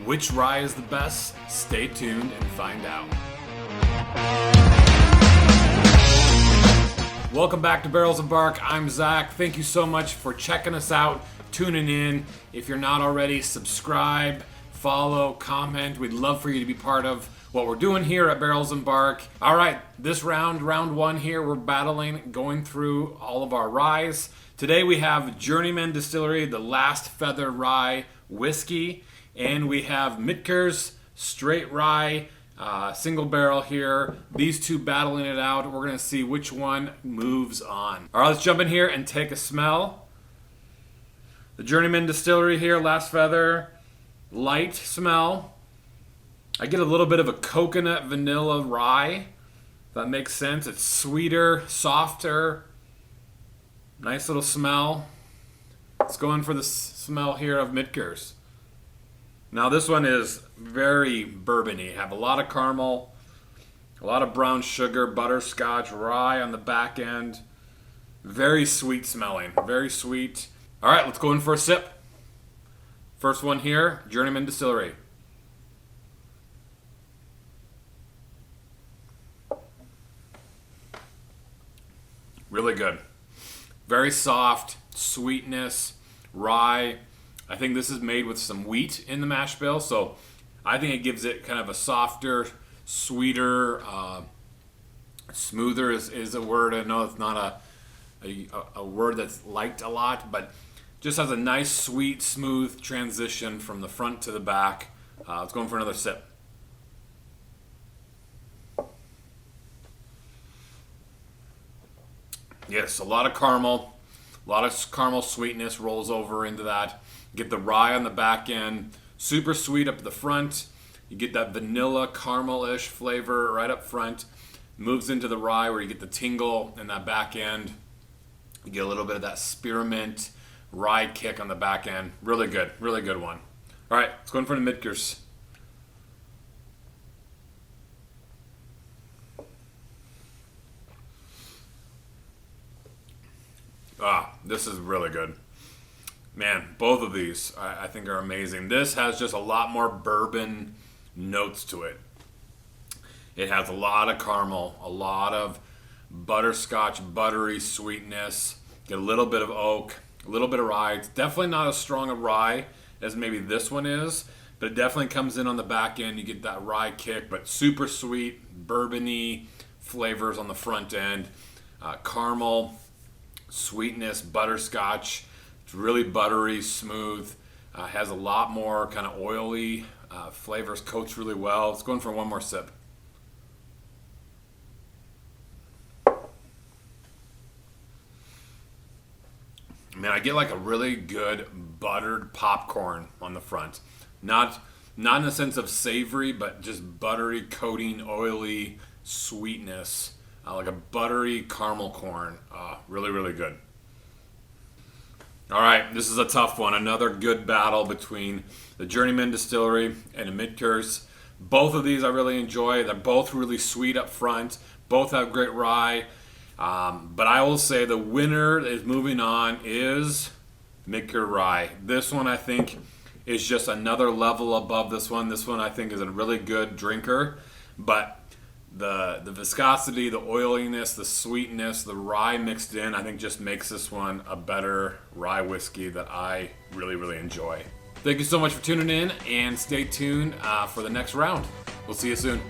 Which rye is the best? Stay tuned and find out. Welcome back to Barrels of Bark. I'm Zach. Thank you so much for checking us out, tuning in. If you're not already, subscribe, follow, comment. We'd love for you to be part of what we're doing here at Barrels and Bark. All right, this round one here, we're battling, going through all of our ryes. Today we have Journeyman Distillery, the Last Feather Rye Whiskey, and we have Michter's Straight Rye single barrel here. These two battling it out. We're gonna see which one moves on. All right, let's jump in here and take a smell. The Journeyman Distillery here, Last Feather, light smell. I get a little bit of a coconut vanilla rye. If that makes sense. It's sweeter, softer. Nice little smell. Let's go in for the smell here of Michter's. Now this one is very bourbony. Have a lot of caramel, a lot of brown sugar, butterscotch, rye on the back end. Very sweet smelling, very sweet. All right, let's go in for a sip. First one here, Journeyman Distillery. Really good. Very soft, sweetness, rye. I think this is made with some wheat in the mash bill, so I think it gives it kind of a softer, sweeter, smoother is a word. I know it's not a word that's liked a lot, but just has a nice, sweet, smooth transition from the front to the back. Let's go in for another sip. Yes, a lot of caramel sweetness rolls over into that. Get the rye on the back end, super sweet up the front. You get that vanilla caramel-ish flavor right up front. Moves into the rye where you get the tingle in that back end. You get a little bit of that spearmint rye kick on the back end. Really good one. All right, let's go in for the Michter's. This is really good. Man, both of these I think are amazing. This has just a lot more bourbon notes to it. It has a lot of caramel, a lot of butterscotch, buttery sweetness. Get a little bit of oak, a little bit of rye. It's definitely not as strong a rye as maybe this one is, but it definitely comes in on the back end. You get that rye kick, but super sweet, bourbony flavors on the front end. Caramel, sweetness, butterscotch. It's really buttery, smooth. Has a lot more kind of oily flavors. Coats really well. Let's go in for one more sip. Man, I get like a really good buttered popcorn on the front. Not in the sense of savory, but just buttery, coating, oily sweetness. Like a buttery caramel corn. Really good. All right, this is a tough one. Another good battle between the Journeyman Distillery and the Michter's. Both of these I really enjoy. They're both really sweet up front. Both have great rye. But I will say the winner that is moving on is Michter Rye. This one I think is just another level above this one. This one I think is a really good drinker. But the viscosity, the oiliness, the sweetness, the rye mixed in, I think just makes this one a better rye whiskey that I really enjoy. Thank you so much for tuning in, and stay tuned for the next round. We'll see you soon.